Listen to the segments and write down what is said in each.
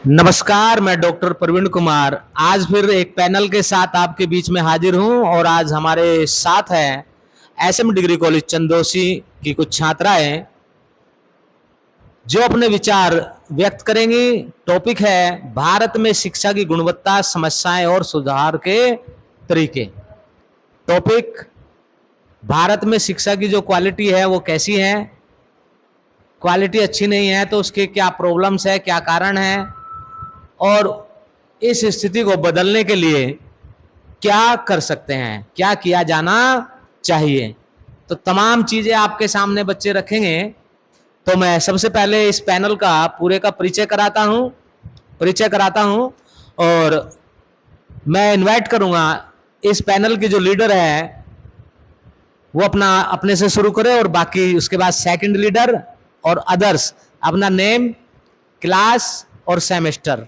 नमस्कार, मैं डॉक्टर प्रवीण कुमार आज फिर एक पैनल के साथ आपके बीच में हाजिर हूं और आज हमारे साथ हैं एसएम डिग्री कॉलेज चंदोसी की कुछ छात्राएं जो अपने विचार व्यक्त करेंगी। टॉपिक है भारत में शिक्षा की गुणवत्ता, समस्याएं और सुधार के तरीके। टॉपिक भारत में शिक्षा की जो क्वालिटी है वो कैसी है, क्वालिटी अच्छी नहीं है तो उसके क्या प्रॉब्लम्स है, क्या कारण है और इस स्थिति को बदलने के लिए क्या कर सकते हैं, क्या किया जाना चाहिए। तो तमाम चीजें आपके सामने बच्चे रखेंगे। तो मैं सबसे पहले इस पैनल का पूरे का परिचय कराता हूं और मैं इनवाइट करूंगा इस पैनल की जो लीडर है वो अपने से शुरू करे और बाकी उसके बाद सेकंड लीडर और अदर्स अपना नेम, क्लास और सेमेस्टर,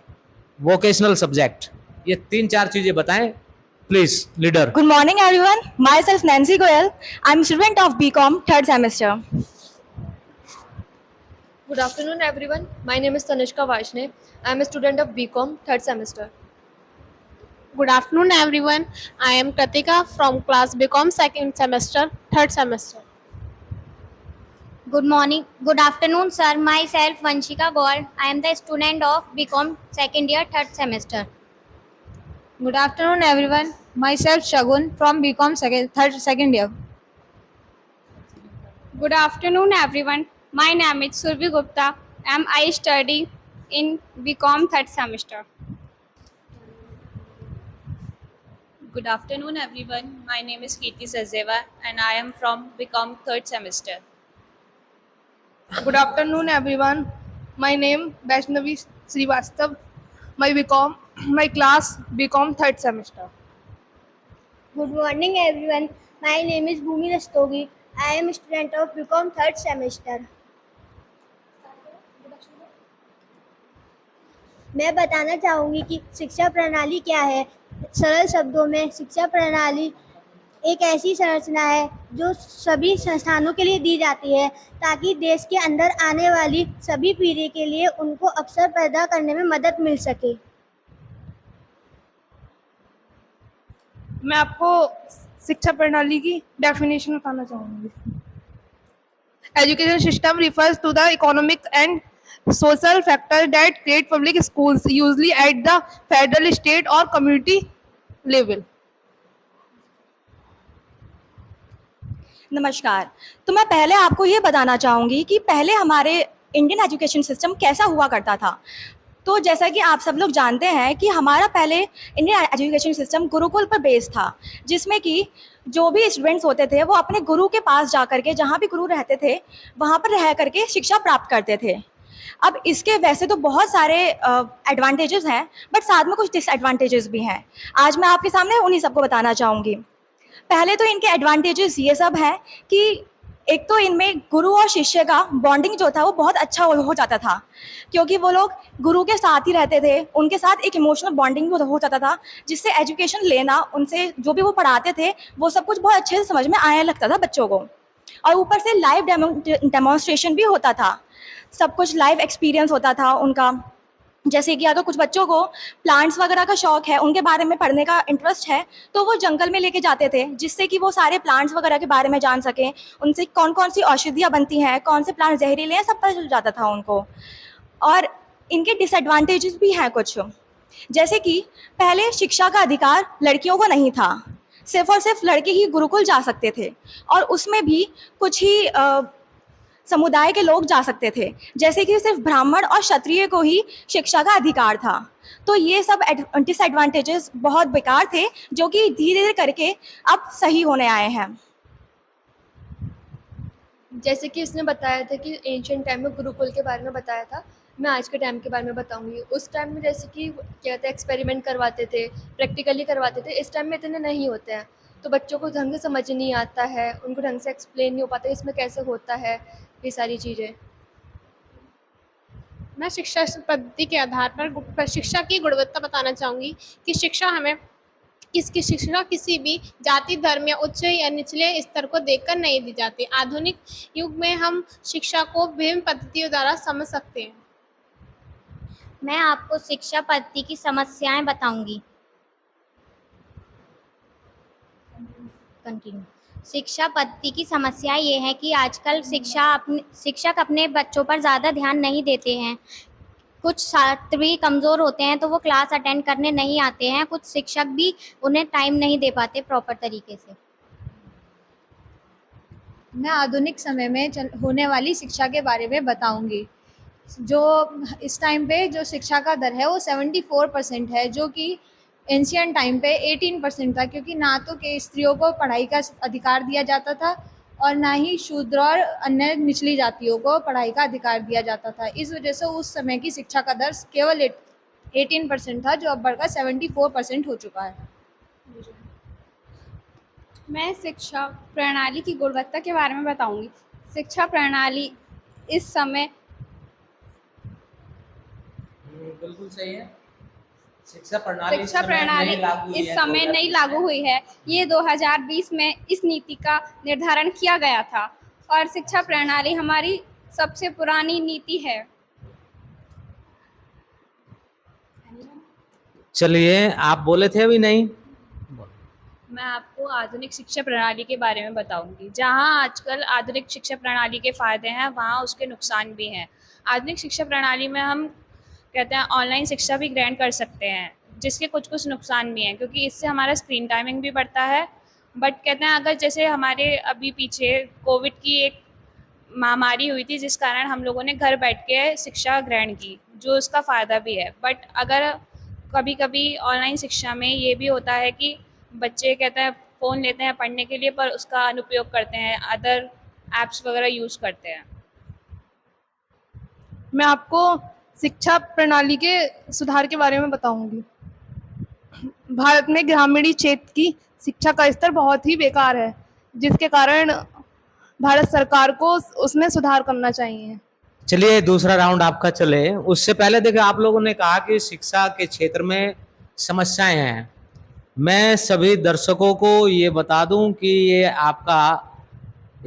वोकेशनल सब्जेक्ट, ये 3-4 चीजें बताएं please leader. Good morning, everyone. Myself Nancy Goyal. I'm a student of BCom third semester. Good afternoon, everyone. My name is Tanishka Vaishne. I am a student of BCom third semester. Good afternoon, everyone. I am Pratika from class BCom second semester, third semester. Good morning. Good afternoon, sir. Myself Vanshika Gaul. I am the student of BCom second year, third semester. Good afternoon, everyone. Myself Shagun from BCom second year. Good afternoon, everyone. My name is Survi Gupta and I study in BCom third semester. Good afternoon, everyone. My name is Kirti Sazeva and I am from BCom third semester. Good afternoon, everyone. My name Vaishnavi Srivastav. My class BCom third semester. Good morning, everyone. My name is Bhumi Rastogi. I am a student of BCom third semester. मैं बताना चाहूँगी कि शिक्षा प्रणाली क्या है। सरल शब्दों में शिक्षा प्रणाली एक ऐसी संरचना है जो सभी संस्थानों के लिए दी जाती है ताकि देश के अंदर आने वाली सभी पीढ़ी के लिए उनको अवसर पैदा करने में मदद मिल सके। मैं आपको शिक्षा प्रणाली की डेफिनेशन बताना चाहूँगी। Education system refers to the economic and social factors that create public schools, usually at the federal, state or community level. नमस्कार। तो मैं पहले आपको ये बताना चाहूँगी कि पहले हमारे इंडियन एजुकेशन सिस्टम कैसा हुआ करता था। तो जैसा कि आप सब लोग जानते हैं कि हमारा पहले इंडियन एजुकेशन सिस्टम गुरुकुल पर बेस्ड था, जिसमें कि जो भी स्टूडेंट्स होते थे वो अपने गुरु के पास जा करके, जहाँ भी गुरु रहते थे वहाँ पर रह करके शिक्षा प्राप्त करते थे। अब इसके वैसे तो बहुत सारे एडवांटेजेस हैं, बट साथ में कुछ डिसएडवांटेजेस भी हैं। आज मैं आपके सामने उन्हीं सबको बताना चाहूँगी। पहले तो इनके एडवांटेजेस ये सब हैं कि एक तो इनमें गुरु और शिष्य का बॉन्डिंग जो था वो बहुत अच्छा हो जाता था, क्योंकि वो लोग गुरु के साथ ही रहते थे, उनके साथ एक इमोशनल बॉन्डिंग हो जाता था, जिससे एजुकेशन लेना, उनसे जो भी वो पढ़ाते थे वो सब कुछ बहुत अच्छे से समझ में आने लगता था बच्चों को। और ऊपर से लाइव डेमोन्स्ट्रेशन भी होता था, सब कुछ लाइव एक्सपीरियंस होता था उनका। जैसे कि अगर कुछ बच्चों को प्लांट्स वगैरह का शौक है, उनके बारे में पढ़ने का इंटरेस्ट है, तो वो जंगल में लेके जाते थे, जिससे कि वो सारे प्लांट्स वगैरह के बारे में जान सकें, उनसे कौन कौन सी औषधियाँ बनती हैं, कौन से प्लांट जहरीले हैं, सब पता चल जाता था उनको। और इनके डिसएडवांटेजेस भी हैं कुछ, जैसे कि पहले शिक्षा का अधिकार लड़कियों को नहीं था, सिर्फ और सिर्फ लड़के ही गुरुकुल जा सकते थे, और उसमें भी कुछ ही समुदाय के लोग जा सकते थे, जैसे कि सिर्फ ब्राह्मण और क्षत्रिय को ही शिक्षा का अधिकार था। तो ये सब डिसएडवांटेजेस बहुत बेकार थे, जो कि धीरे धीरे करके अब सही होने आए हैं। जैसे कि इसने बताया था कि एंशियंट टाइम में गुरुकुल के बारे में बताया था, मैं आज के टाइम के बारे में बताऊंगी। उस टाइम में जैसे कि क्या कहते हैं, एक्सपेरिमेंट करवाते थे, प्रैक्टिकली करवाते थे। इस टाइम में इतने नहीं होते हैं, तो बच्चों को ढंग से समझ नहीं आता है, उनको ढंग से एक्सप्लेन नहीं हो पाता इसमें कैसे होता है ये सारी चीज़ें। मैं शिक्षा पद्धति के आधार पर शिक्षा की गुणवत्ता बताना चाहूँगी कि शिक्षा हमें शिक्षा किसी भी जाति, धर्म या उच्च या निचले स्तर को देखकर नहीं दी जाती। आधुनिक युग में हम शिक्षा को विभिन्न पद्धतियों द्वारा समझ सकते हैं। मैं आपको शिक्षा पद्धति की समस्याएं बताऊंगी। कंटिन्यू। शिक्षा पद्धति की समस्या ये है कि आजकल शिक्षक अपने बच्चों पर ज़्यादा ध्यान नहीं देते हैं। कुछ छात्र भी कमज़ोर होते हैं तो वो क्लास अटेंड करने नहीं आते हैं। कुछ शिक्षक भी उन्हें टाइम नहीं दे पाते प्रॉपर तरीके से। मैं आधुनिक समय में होने वाली शिक्षा के बारे में बताऊंगी। जो इस टाइम पे जो शिक्षा का दर है वो 74% है, जो कि एंशियंट टाइम पे 18% था, क्योंकि ना तो कि स्त्रियों को पढ़ाई का अधिकार दिया जाता था और ना ही शूद्र और अन्य निचली जातियों को पढ़ाई का अधिकार दिया जाता था। इस वजह से उस समय की शिक्षा का दर केवल 18% था, जो अब बढ़कर 74% हो चुका है। मैं शिक्षा प्रणाली की गुणवत्ता के बारे में बताऊंगी। शिक्षा प्रणाली इस समय बिल्कुल सही है। शिक्षा प्रणाली इस समय नहीं लागू हुई है। ये 2020 में इस नीति का निर्धारण किया गया था और शिक्षा प्रणाली हमारी सबसे पुरानी नीति है। चलिए, आप बोले थे अभी नहीं? मैं आपको आधुनिक शिक्षा प्रणाली के बारे में बताऊंगी। जहां आजकल आधुनिक शिक्षा प्रणाली के फ़ायदे हैं, वहां उसके नुकसान भी हैं। आधुनिक शिक्षा प्रणाली में हम कहते हैं ऑनलाइन शिक्षा भी ग्रहण कर सकते हैं, जिसके कुछ नुकसान भी हैं, क्योंकि इससे हमारा स्क्रीन टाइमिंग भी बढ़ता है। बट कहते हैं अगर जैसे हमारे अभी पीछे कोविड की एक महामारी हुई थी, जिस कारण हम लोगों ने घर बैठ के शिक्षा ग्रहण की, जो उसका फ़ायदा भी है। बट अगर कभी कभी ऑनलाइन शिक्षा में ये भी होता है कि बच्चे कहते हैं फ़ोन लेते हैं पढ़ने के लिए, पर उसका अनुपयोग करते हैं, अदर ऐप्स वगैरह यूज़ करते हैं। मैं आपको शिक्षा प्रणाली के सुधार के बारे में बताऊंगी। भारत में ग्रामीण क्षेत्र की शिक्षा का स्तर बहुत ही बेकार है, जिसके कारण भारत सरकार को उसमें सुधार करना चाहिए। चलिए, दूसरा राउंड आपका चले। उससे पहले देखिए, आप लोगों ने कहा कि शिक्षा के क्षेत्र में समस्याएं हैं। मैं सभी दर्शकों को ये बता दूं कि ये आपका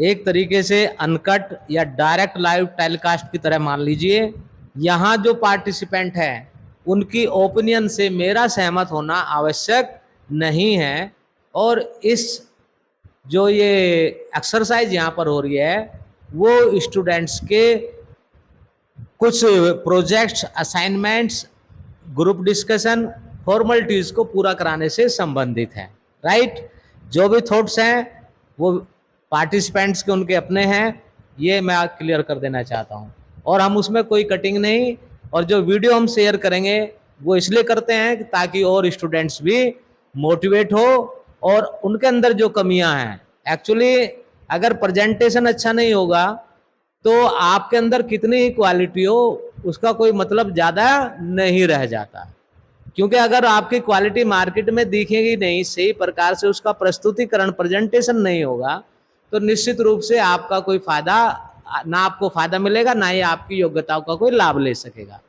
एक तरीके से अनकट या डायरेक्ट लाइव टेलीकास्ट की तरह मान लीजिए। यहाँ जो पार्टिसिपेंट हैं उनकी ओपिनियन से मेरा सहमत होना आवश्यक नहीं है, और इस जो ये एक्सरसाइज यहाँ पर हो रही है वो स्टूडेंट्स के कुछ projects, assignments, group discussion, formalities को पूरा कराने से संबंधित है। राइट? जो भी थॉट्स हैं वो पार्टिसिपेंट्स के उनके अपने हैं, ये मैं क्लियर कर देना चाहता हूँ। और हम उसमें कोई कटिंग नहीं, और जो वीडियो हम शेयर करेंगे वो इसलिए करते हैं ताकि और स्टूडेंट्स भी मोटिवेट हो, और उनके अंदर जो कमियां हैं, एक्चुअली अगर प्रेजेंटेशन अच्छा नहीं होगा तो आपके अंदर कितनी ही क्वालिटी हो उसका कोई मतलब ज़्यादा नहीं रह जाता, क्योंकि अगर आपकी क्वालिटी मार्केट में दिखेगी नहीं, सही प्रकार से उसका प्रस्तुतिकरण, प्रेजेंटेशन नहीं होगा, तो निश्चित रूप से आपका कोई फायदा ना, आपको फायदा मिलेगा, ना ही आपकी योग्यताओं का कोई लाभ ले सकेगा,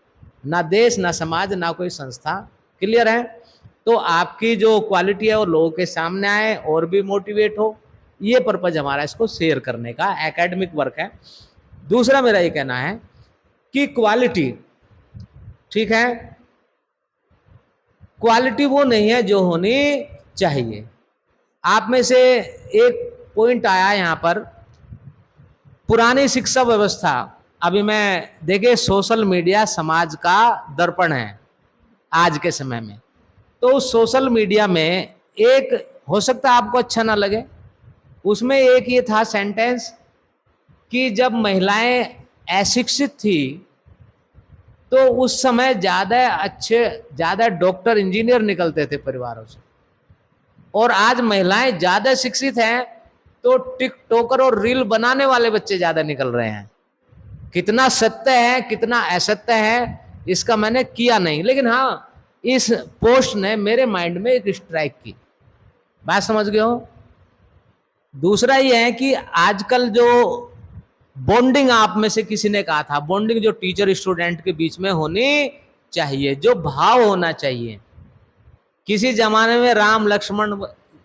ना देश, ना समाज, ना कोई संस्था। क्लियर है? तो आपकी जो क्वालिटी है वो लोगों के सामने आए और भी मोटिवेट हो, ये पर्पज हमारा इसको शेयर करने का एकेडमिक वर्क है। दूसरा मेरा ये कहना है कि क्वालिटी, ठीक है, क्वालिटी वो नहीं है जो होनी चाहिए। आप में से एक पॉइंट आया यहाँ पर, पुरानी शिक्षा व्यवस्था। अभी मैं देखिए, सोशल मीडिया समाज का दर्पण है आज के समय में। तो सोशल मीडिया में एक, हो सकता है आपको अच्छा ना लगे, उसमें एक ये था सेंटेंस कि जब महिलाएं अशिक्षित थी तो उस समय ज़्यादा डॉक्टर, इंजीनियर निकलते थे परिवारों से, और आज महिलाएं ज़्यादा शिक्षित हैं तो टिकटॉकर और रील बनाने वाले बच्चे ज़्यादा निकल रहे हैं। कितना सत्य है कितना असत्य है इसका मैंने किया नहीं, लेकिन हाँ, इस पोस्ट ने मेरे माइंड में एक स्ट्राइक की। बात समझ गए हो? दूसरा ये है कि आजकल जो बॉन्डिंग, आप में से किसी ने कहा था, बॉन्डिंग जो टीचर स्टूडेंट के बीच में होनी चाहिए, जो भाव होना चाहिए। किसी जमाने में राम लक्ष्मण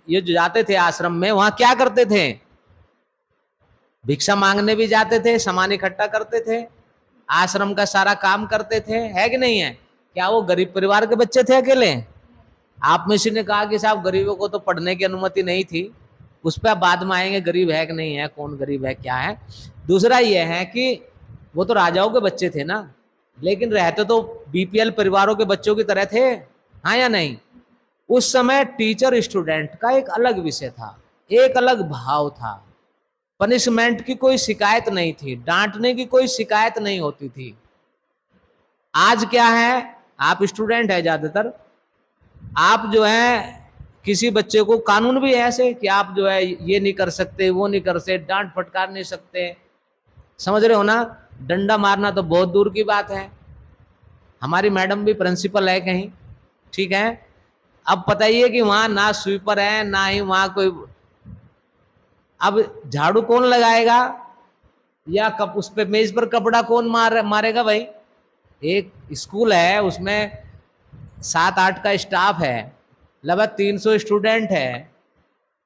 ये जो जाते थे आश्रम में, वहां क्या करते थे? भिक्षा मांगने भी जाते थे, सामान इकट्ठा करते थे, आश्रम का सारा काम करते थे, है कि नहीं है? क्या वो गरीब परिवार के बच्चे थे अकेले? आप में से ने कहा कि साहब गरीबों को तो पढ़ने की अनुमति नहीं थी, उस पर बाद में आएंगे गरीब है कि नहीं है, कौन गरीब है क्या है। दूसरा ये है कि वो तो राजाओं के बच्चे थे ना, लेकिन रहते तो बीपीएल परिवारों के बच्चों की तरह थे, हाँ या नहीं? उस समय टीचर स्टूडेंट का एक अलग विषय था, एक अलग भाव था। पनिशमेंट की कोई शिकायत नहीं थी, डांटने की कोई शिकायत नहीं होती थी। आज क्या है, आप स्टूडेंट है ज्यादातर, आप जो है किसी बच्चे को, कानून भी है ऐसे कि आप जो है ये नहीं कर सकते, वो नहीं कर सकते, डांट फटकार नहीं सकते, समझ रहे हो ना? डंडा मारना तो बहुत दूर की बात है। हमारी मैडम भी प्रिंसिपल है कहीं, ठीक है, अब बताइए कि वहां ना स्वीपर है ना ही वहां कोई, अब झाड़ू कौन लगाएगा या कप उस पे मेज पर कपड़ा कौन मारेगा भाई? एक स्कूल है, उसमें 7-8 का स्टाफ है, लगभग 300 स्टूडेंट है,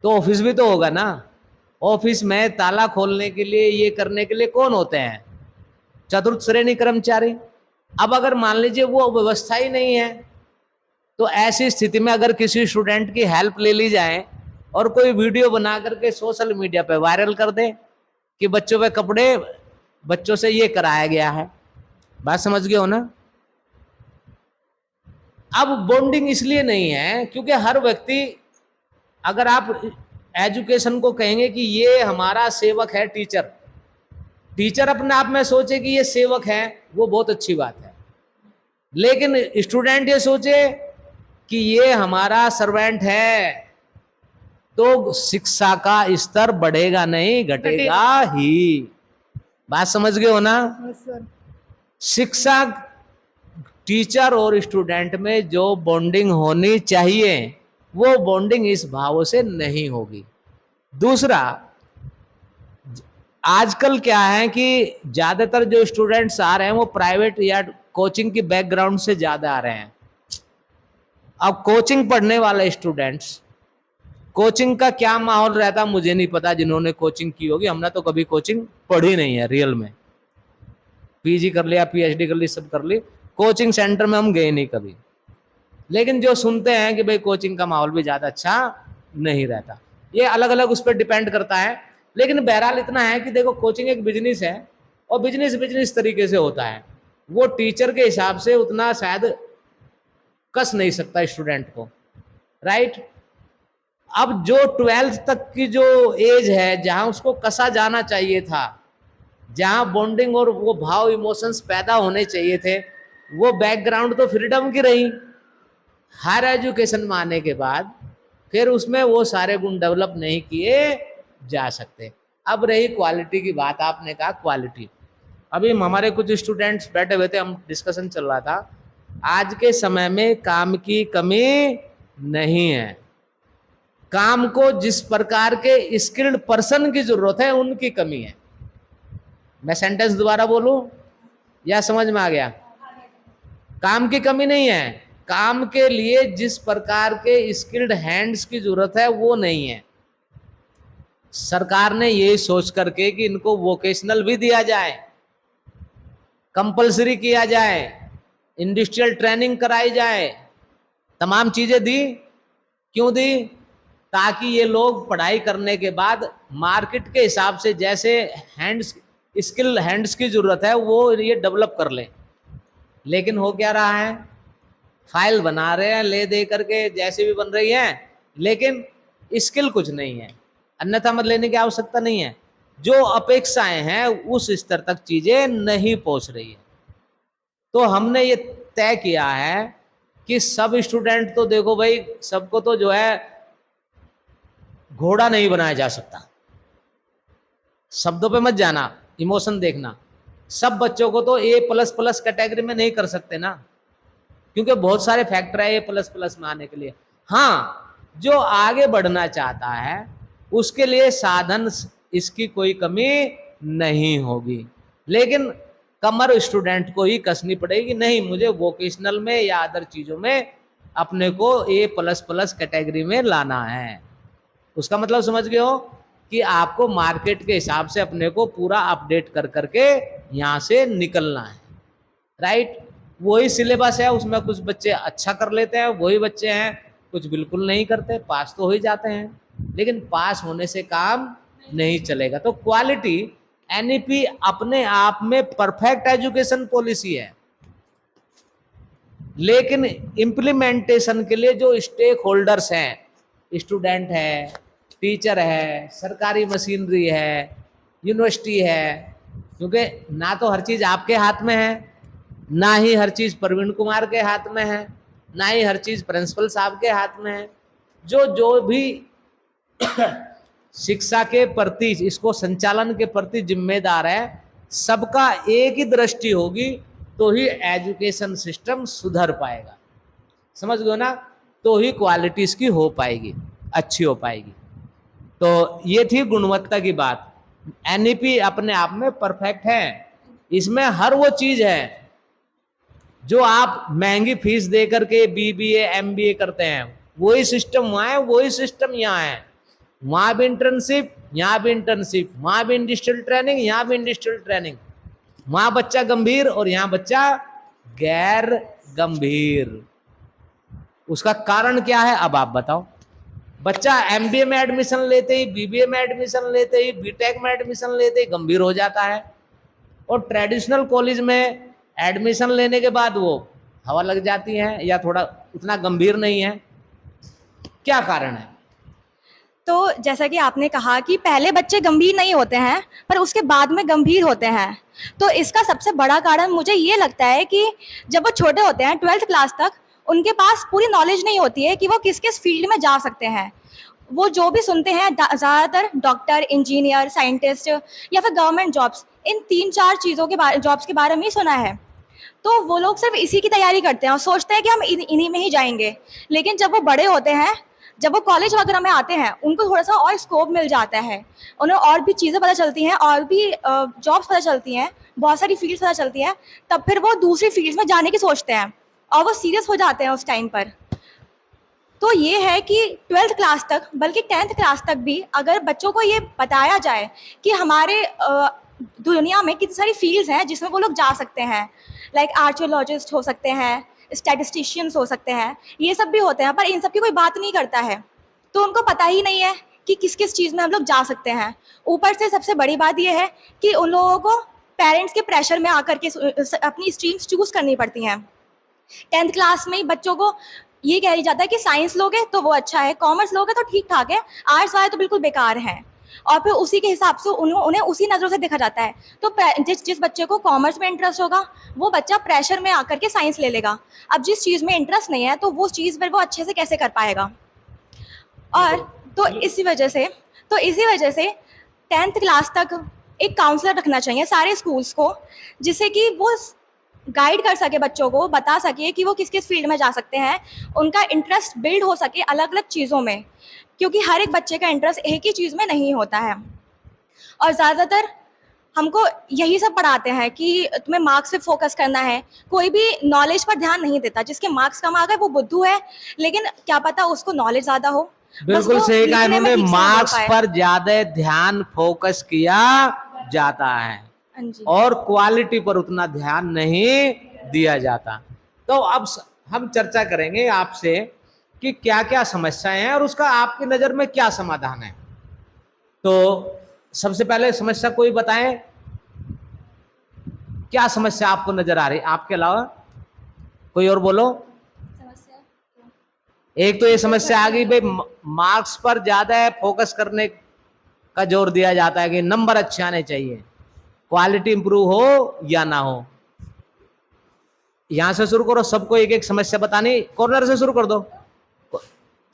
तो ऑफिस भी तो होगा ना। ऑफिस में ताला खोलने के लिए, ये करने के लिए कौन होते हैं? चतुर्थ श्रेणी कर्मचारी। अब अगर मान लीजिए वो व्यवस्था ही नहीं है, तो ऐसी स्थिति में अगर किसी स्टूडेंट की हेल्प ले ली जाए और कोई वीडियो बना करके सोशल मीडिया पे वायरल कर दे कि बच्चों पे कपड़े, बच्चों से ये कराया गया है, बात समझ गए हो ना? अब बॉन्डिंग इसलिए नहीं है क्योंकि हर व्यक्ति, अगर आप एजुकेशन को कहेंगे कि ये हमारा सेवक है, टीचर अपने आप में सोचे कि ये सेवक है, वो बहुत अच्छी बात है, लेकिन स्टूडेंट ये सोचे कि ये हमारा सर्वेंट है, तो शिक्षा का स्तर बढ़ेगा नहीं, घटेगा ही। बात समझ गए हो ना? शिक्षा, टीचर और स्टूडेंट में जो बॉन्डिंग होनी चाहिए, वो बॉन्डिंग इस भाव से नहीं होगी। दूसरा, आजकल क्या है कि ज्यादातर जो स्टूडेंट्स आ रहे हैं वो प्राइवेट या कोचिंग की बैकग्राउंड से ज्यादा आ रहे हैं। अब कोचिंग पढ़ने वाले स्टूडेंट्स, कोचिंग का क्या माहौल रहता मुझे नहीं पता, जिन्होंने कोचिंग की होगी, हमने तो कभी कोचिंग पढ़ी नहीं है रियल में, पीजी कर लिया, पीएचडी कर ली, सब कर ली, कोचिंग सेंटर में हम गए नहीं कभी। लेकिन जो सुनते हैं कि भाई कोचिंग का माहौल भी ज्यादा अच्छा नहीं रहता, ये अलग अलग उस पर डिपेंड करता है। लेकिन बहरहाल इतना है कि देखो, कोचिंग एक बिजनेस है और बिजनेस तरीके से होता है, वो टीचर के हिसाब से उतना शायद कस नहीं सकता स्टूडेंट को, राइट? अब जो 12th तक की जो एज है, जहां उसको कसा जाना चाहिए था, जहां बॉन्डिंग और वो भाव, इमोशंस पैदा होने चाहिए थे, वो बैकग्राउंड तो फ्रीडम की रही। हायर एजुकेशन में आने के बाद फिर उसमें वो सारे गुण डेवलप नहीं किए जा सकते। अब रही क्वालिटी की बात, आपने कहा क्वालिटी, अभी हमारे कुछ स्टूडेंट्स बैठे हुए थे, हम डिस्कशन चल रहा था, आज के समय में काम की कमी नहीं है, काम को जिस प्रकार के स्किल्ड पर्सन की जरूरत है उनकी कमी है। मैं सेंटेंस दोबारा बोलूं या समझ में आ गया? काम की कमी नहीं है, काम के लिए जिस प्रकार के स्किल्ड हैंड्स की जरूरत है वो नहीं है। सरकार ने ये सोच करके कि इनको वोकेशनल भी दिया जाए, कंपलसरी किया जाए, इंडस्ट्रियल ट्रेनिंग कराई जाए, तमाम चीजें दी। क्यों दी? ताकि ये लोग पढ़ाई करने के बाद मार्केट के हिसाब से जैसे स्किल हैंड्स की जरूरत है वो ये डेवलप कर लें। लेकिन हो क्या रहा है, फाइल बना रहे हैं ले दे करके, जैसे भी बन रही है, लेकिन स्किल कुछ नहीं है। अन्यथा मत लेने की आवश्यकता नहीं है, जो अपेक्षाएं हैं उस स्तर तक चीजें नहीं पहुंच रही है। तो हमने ये तय किया है कि सब स्टूडेंट, तो देखो भाई, सबको तो जो है घोड़ा नहीं बनाया जा सकता, शब्दों पे मत जाना, इमोशन देखना। सब बच्चों को तो A++ कैटेगरी में नहीं कर सकते ना, क्योंकि बहुत सारे फैक्टर है A++ में आने के लिए। हाँ, जो आगे बढ़ना चाहता है उसके लिए साधन, इसकी कोई कमी नहीं होगी, लेकिन कमर स्टूडेंट को ही कसनी पड़ेगी। नहीं, मुझे वोकेशनल में या अदर चीजों में अपने को A++ कैटेगरी में लाना है। उसका मतलब समझ गए हो कि आपको मार्केट के हिसाब से अपने को पूरा अपडेट कर करके यहाँ से निकलना है, राइट? वही सिलेबस है, उसमें कुछ बच्चे अच्छा कर लेते हैं, वही बच्चे हैं कुछ बिल्कुल नहीं करते, पास तो हो ही जाते हैं, लेकिन पास होने से काम नहीं चलेगा। तो क्वालिटी, एनईपी अपने आप में परफेक्ट एजुकेशन पॉलिसी है, लेकिन इम्प्लीमेंटेशन के लिए जो स्टेक होल्डर्स हैं, स्टूडेंट है, टीचर है, सरकारी मशीनरी है, यूनिवर्सिटी है, क्योंकि ना तो हर चीज आपके हाथ में है, ना ही हर चीज प्रवीण कुमार के हाथ में है, ना ही हर चीज प्रिंसिपल साहब के हाथ में है। जो जो भी शिक्षा के प्रति, इसको संचालन के प्रति जिम्मेदार है, सबका एक ही दृष्टि होगी तो ही एजुकेशन सिस्टम सुधर पाएगा। समझ गए ना? तो ही क्वालिटी इसकी हो पाएगी, अच्छी हो पाएगी। तो ये थी गुणवत्ता की बात। एनईपी अपने आप में परफेक्ट है, इसमें हर वो चीज है जो आप महंगी फीस दे करके बीबीए एमबीए करते हैं, वही सिस्टम वहाँ है, वही सिस्टम यहाँ है। वहाँ भी इंटर्नशिप, यहाँ भी इंटर्नशिप, वहाँ भी इंडस्ट्रियल ट्रेनिंग, यहाँ भी इंडस्ट्रियल ट्रेनिंग। वहाँ बच्चा गंभीर और यहाँ बच्चा गैर गंभीर। उसका कारण क्या है अब आप बताओ? बच्चा एमबीए में एडमिशन लेते ही, बीबीए में एडमिशन लेते ही, बीटेक में एडमिशन लेते ही गंभीर हो जाता है, और ट्रेडिशनल कॉलेज में एडमिशन लेने के बाद वो हवा लग जाती है या थोड़ा उतना गंभीर नहीं है। क्या कारण है? तो जैसा कि आपने कहा कि पहले बच्चे गंभीर नहीं होते हैं पर उसके बाद में गंभीर होते हैं, तो इसका सबसे बड़ा कारण मुझे ये लगता है कि जब वो छोटे होते हैं 12th क्लास तक, उनके पास पूरी नॉलेज नहीं होती है कि वो किस किस फील्ड में जा सकते हैं। वो जो भी सुनते हैं ज़्यादातर डॉक्टर, इंजीनियर, साइंटिस्ट या फिर गवर्नमेंट जॉब्स, इन 3-4 चीज़ों के बारे जॉब्स के बारे में ही सुना है। तो वो लोग सिर्फ इसी की तैयारी करते हैं और सोचते हैं कि हम इन्हीं में ही जाएंगे। लेकिन जब वो बड़े होते हैं, जब वो कॉलेज वगैरह में आते हैं, उनको थोड़ा सा और स्कोप मिल जाता है, उन्हें और भी चीज़ें पता चलती हैं, और भी जॉब्स पता चलती हैं, बहुत सारी फील्ड्स पता चलती हैं। तब फिर वो दूसरी फील्ड्स में जाने की सोचते हैं और वो सीरियस हो जाते हैं उस टाइम पर। तो ये है कि 12th क्लास तक, बल्कि 10th क्लास तक भी अगर बच्चों को ये बताया जाए कि हमारे दुनिया में कितनी सारी फील्ड्स हैं जिसमें वो लोग जा सकते हैं, लाइक आर्कियोलॉजिस्ट हो सकते हैं, स्टैटिस्टिशियंस हो सकते हैं, ये सब भी होते हैं, पर इन सब की कोई बात नहीं करता है। तो उनको पता ही नहीं है कि किस किस चीज़ में हम लोग जा सकते हैं। ऊपर से सबसे बड़ी बात यह है कि उन लोगों को पेरेंट्स के प्रेशर में आकर के अपनी स्ट्रीम्स चूज़ करनी पड़ती हैं। 10th क्लास में ही बच्चों को ये कह जाता है कि साइंस लोगे तो वो अच्छा है, कॉमर्स लोगे तो ठीक ठाक है, आर्ट्स वाले तो बिल्कुल बेकार हैं, और फिर उसी के हिसाब से उन्हें उसी नज़रों से देखा जाता है। तो जिस बच्चे को कॉमर्स में इंटरेस्ट होगा वो बच्चा प्रेशर में आकर के साइंस ले लेगा। अब जिस चीज़ में इंटरेस्ट नहीं है तो वो चीज़ फिर वो अच्छे से कैसे कर पाएगा। और तो इसी वजह से 10th क्लास तक एक काउंसलर रखना चाहिए सारे स्कूल्स को, जिससे कि वो गाइड कर सके बच्चों को, बता सके कि वो किस किस फील्ड में जा सकते हैं, उनका इंटरेस्ट बिल्ड हो सके अलग अलग चीज़ों में, क्योंकि हर एक बच्चे का इंटरेस्ट एक ही चीज़ में नहीं होता है। और ज़्यादातर हमको यही सब पढ़ाते हैं कि तुम्हें मार्क्स पे फोकस करना है, कोई भी नॉलेज पर ध्यान नहीं देता। जिसके मार्क्स कम आ गए वो बुद्धू है, लेकिन क्या पता उसको नॉलेज ज़्यादा हो। बिल्कुल सही कहा इन्होंने, मार्क्स पर ज्यादा ध्यान फोकस किया जाता है और क्वालिटी पर उतना ध्यान नहीं दिया जाता। तो अब हम चर्चा करेंगे आपसे कि क्या क्या समस्याएं हैं और उसका आपकी नज़र में क्या समाधान है। तो सबसे पहले समस्या कोई बताएं, क्या समस्या आपको नजर आ रही, आपके अलावा कोई और बोलो। एक तो ये समस्या आ गई भाई, मार्क्स पर ज्यादा फोकस करने का जोर दिया जाता है कि नंबर अच्छे आने चाहिए, क्वालिटी इंप्रूव हो या ना हो। यहां से शुरू करो, सबको एक एक समस्या बतानी, कॉर्नर से शुरू कर दो,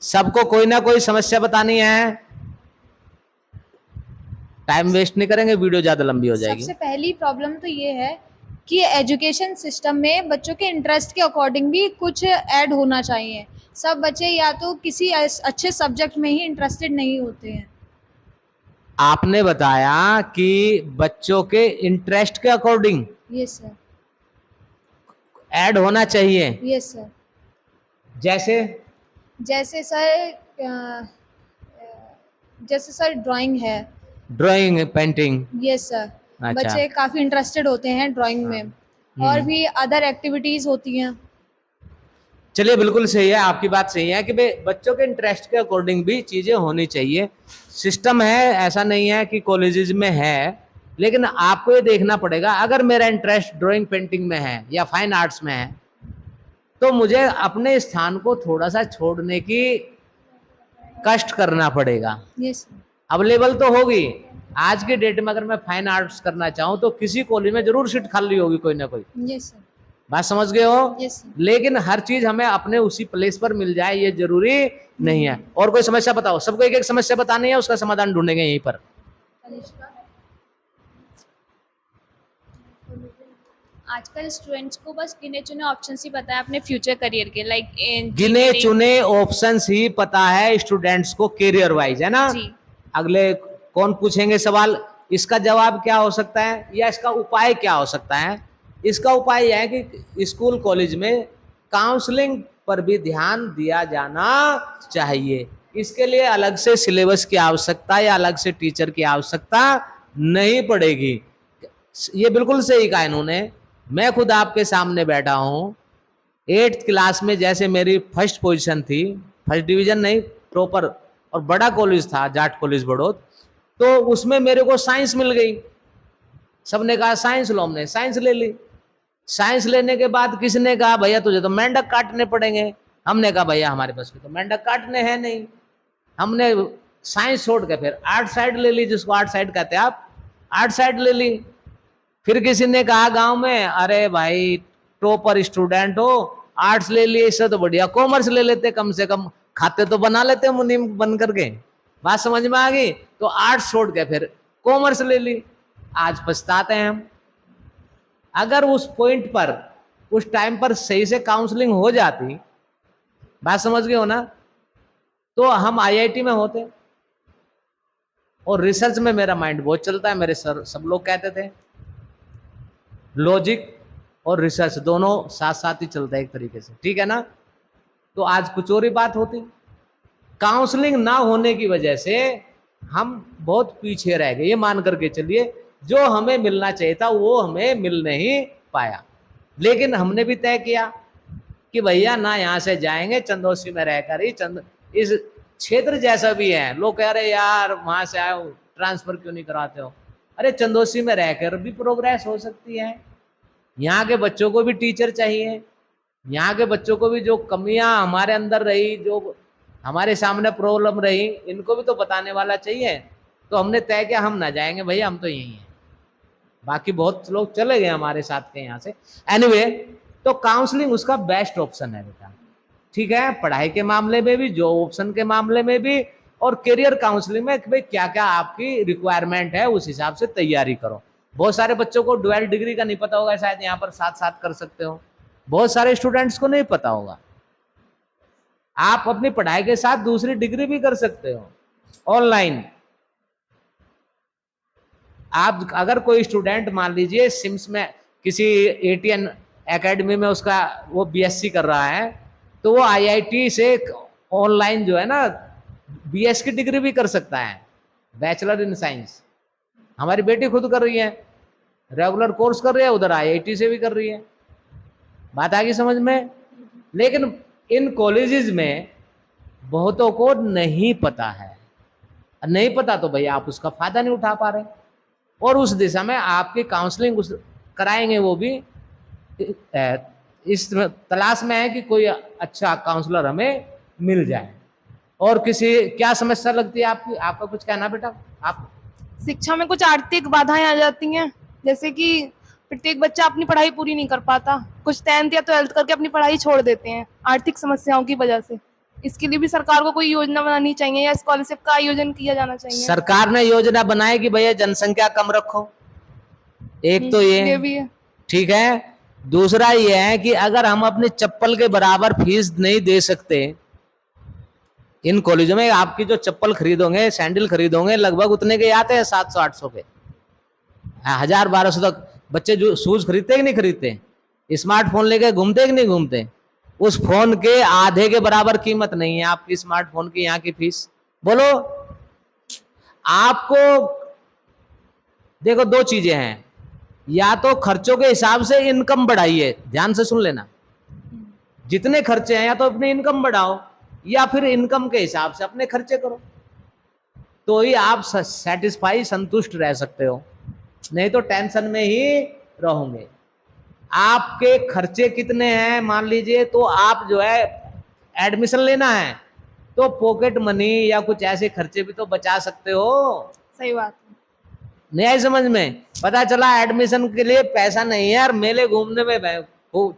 सबको कोई ना कोई समस्या बतानी है, टाइम वेस्ट नहीं करेंगे, वीडियो ज्यादा लंबी हो जाएगी। सबसे पहली प्रॉब्लम तो ये है कि एजुकेशन सिस्टम में बच्चों के इंटरेस्ट के अकॉर्डिंग भी कुछ ऐड होना चाहिए। सब बच्चे या तो किसी अच्छे सब्जेक्ट में ही इंटरेस्टेड नहीं होते हैं। आपने बताया कि बच्चों के इंटरेस्ट के अकॉर्डिंग यस सर, ऐड होना चाहिए। Yes sir. जैसे सर ड्राइंग है, ड्राइंग, पेंटिंग। Yes sir. अच्छा। बच्चे काफी इंटरेस्टेड होते हैं ड्राइंग में, और भी अदर एक्टिविटीज़ होती हैं। चलिए, बिल्कुल सही है, आपकी बात सही है कि भाई बच्चों के इंटरेस्ट के अकॉर्डिंग भी चीजें होनी चाहिए। सिस्टम है, ऐसा नहीं है कि कॉलेजेस में है, लेकिन आपको ये देखना पड़ेगा, अगर मेरा इंटरेस्ट ड्राइंग पेंटिंग में है या फाइन आर्ट्स में है, तो मुझे अपने स्थान को थोड़ा सा छोड़ने की कष्ट करना पड़ेगा। यस अवेलेबल तो होगी, आज के डेट में अगर मैं फाइन आर्ट्स करना चाहूँ तो किसी कॉलेज में जरूर सीट खाली होगी कोई ना कोई। Yes sir. बात समझ गए हो? यस लेकिन हर चीज हमें अपने उसी प्लेस पर मिल जाए ये जरूरी नहीं है। और कोई समस्या बताओ, सबको एक एक समस्या बतानी है, उसका समाधान ढूंढेंगे यहीं पर। आजकल स्टूडेंट्स को बस गिने चुने ऑप्शंस ही पता है अपने फ्यूचर करियर के, लाइक गिने चुने ऑप्शंस ही पता है स्टूडेंट्स को करियर वाइज, है ना? जी। अगले कौन पूछेंगे सवाल, इसका जवाब क्या हो सकता है या इसका उपाय क्या हो सकता है? इसका उपाय यह है कि स्कूल कॉलेज में काउंसलिंग पर भी ध्यान दिया जाना चाहिए। इसके लिए अलग से सिलेबस की आवश्यकता या अलग से टीचर की आवश्यकता नहीं पड़ेगी। ये बिल्कुल सही कहा इन्होंने। मैं खुद आपके सामने बैठा हूँ, 8th क्लास में जैसे मेरी फर्स्ट पोजीशन थी, फर्स्ट डिवीजन नहीं प्रॉपर, और बड़ा कॉलेज था जाट कॉलेज बड़ौद, तो उसमें मेरे को साइंस मिल गई। सबने कहा साइंस लो, हमने साइंस ले ली। साइंस लेने के बाद किसने कहा भैया तुझे तो मेंढक काटने पड़ेंगे, हमने कहा भैया हमारे पास तो मेंढक काटने हैं नहीं। हमने साइंस छोड़ के फिर आर्ट साइड ले ली, जिसको आर्ट साइड कहते हैं आप, आर्ट साइड ले ली। फिर किसी ने कहा गांव में, अरे भाई टॉपर स्टूडेंट हो, आर्ट्स ले लिए, इससे तो बढ़िया कॉमर्स ले लेते, कम से कम खाते तो बना लेते मुनीम बन करके। बात समझ में आ गई? तो आर्ट्स छोड़ के फिर कॉमर्स ले ली। आज पछताते हैं हम। अगर उस पॉइंट पर उस टाइम पर सही से काउंसलिंग हो जाती, बात समझ गए हो ना, तो हम आईआईटी में होते। और रिसर्च में मेरा माइंड बहुत चलता है, मेरे सर सब लोग कहते थे लॉजिक और रिसर्च दोनों साथ साथ ही चलता है एक तरीके से, ठीक है ना? तो आज कुछ और ही बात होती। काउंसलिंग ना होने की वजह से हम बहुत पीछे रह गए। ये मान करके चलिए, जो हमें मिलना चाहिए था वो हमें मिल नहीं पाया। लेकिन हमने भी तय किया कि भैया ना यहाँ से जाएंगे, चंदौसी में रहकर ही इस क्षेत्र जैसा भी है, लोग कह रहे यार वहां से आए हो ट्रांसफर क्यों नहीं कराते हो? अरे चंदौसी में रहकर भी प्रोग्रेस हो सकती है। यहाँ के बच्चों को भी टीचर चाहिए, यहाँ के बच्चों को भी जो कमियां हमारे अंदर रही, जो हमारे सामने प्रॉब्लम रही, इनको भी तो बताने वाला चाहिए। तो हमने तय किया हम ना जाएंगे भैया, हम तो यहीं हैं। बाकी बहुत लोग चले गए हमारे साथ के यहाँ से। एनीवे, तो काउंसलिंग उसका बेस्ट ऑप्शन है बेटा, ठीक है? पढ़ाई के मामले में भी, जॉब ऑप्शन के मामले में भी, और करियर काउंसलिंग में भाई क्या क्या आपकी रिक्वायरमेंट है उस हिसाब से तैयारी करो। बहुत सारे बच्चों को डुअल डिग्री का नहीं पता होगा, शायद यहाँ पर साथ साथ कर सकते हो। बहुत सारे स्टूडेंट्स को नहीं पता होगा। आप अपनी पढ़ाई के साथ दूसरी डिग्री भी कर सकते हो ऑनलाइन। आप अगर कोई स्टूडेंट मान लीजिए सिम्स में किसी एटीएन एकेडमी में उसका वो बीएससी कर रहा है, तो वो आईआईटी से ऑनलाइन जो है ना बीएस की डिग्री भी कर सकता है, बैचलर इन साइंस। हमारी बेटी खुद कर रही है, रेगुलर कोर्स कर रही है, उधर आईआईटी से भी कर रही है। बात आ गई समझ में? लेकिन इन कॉलेजेस में बहुतों को नहीं पता है, नहीं पता तो भैया आप उसका फायदा नहीं उठा पा रहे। और उस दिशा में आपकी काउंसलिंग कराएंगे, वो भी इस तलाश में है कि कोई अच्छा काउंसलर हमें मिल जाए। और किसी क्या समस्या लगती है आपकी? आपका कुछ कहना बेटा? आप शिक्षा में कुछ आर्थिक बाधाएं आ जाती हैं, जैसे कि प्रत्येक बच्चा अपनी पढ़ाई पूरी नहीं कर पाता, कुछ 10th या 12th करके अपनी पढ़ाई छोड़ देते हैं आर्थिक समस्याओं की वजह से। इसके लिए भी सरकार को कोई योजना बनानी चाहिए या स्कॉलरशिप का आयोजन किया जाना चाहिए। सरकार ने योजना बनाई कि भैया जनसंख्या कम रखो, एक तो ये भी है, ठीक है। दूसरा ये है कि अगर हम अपनी चप्पल के बराबर फीस नहीं दे सकते, इन कॉलेजों में आपकी जो चप्पल खरीदोगे, सैंडल खरीदोगे, लगभग उतने के आते हैं 700-800 के, 1000-1200 तक। बच्चे जो शूज खरीदते कि नहीं खरीदते, स्मार्टफोन लेके घूमते कि नहीं घूमते, उस फोन के आधे के बराबर कीमत नहीं है आपकी स्मार्टफोन की यहाँ की फीस। बोलो, आपको देखो दो चीजें हैं, या तो खर्चों के हिसाब से इनकम बढ़ाइए, ध्यान से सुन लेना, जितने खर्चे हैं या तो अपनी इनकम बढ़ाओ या फिर इनकम के हिसाब से अपने खर्चे करो, तो ही आप सेटिस्फाई संतुष्ट रह सकते हो, नहीं तो टेंशन में ही रहोगे। आपके खर्चे कितने हैं मान लीजिए, तो आप जो है एडमिशन लेना है तो पॉकेट मनी या कुछ ऐसे खर्चे भी तो बचा सकते हो। सही बात है। नहीं आई समझ में? पता चला एडमिशन के लिए पैसा नहीं है यार, मेले घूमने में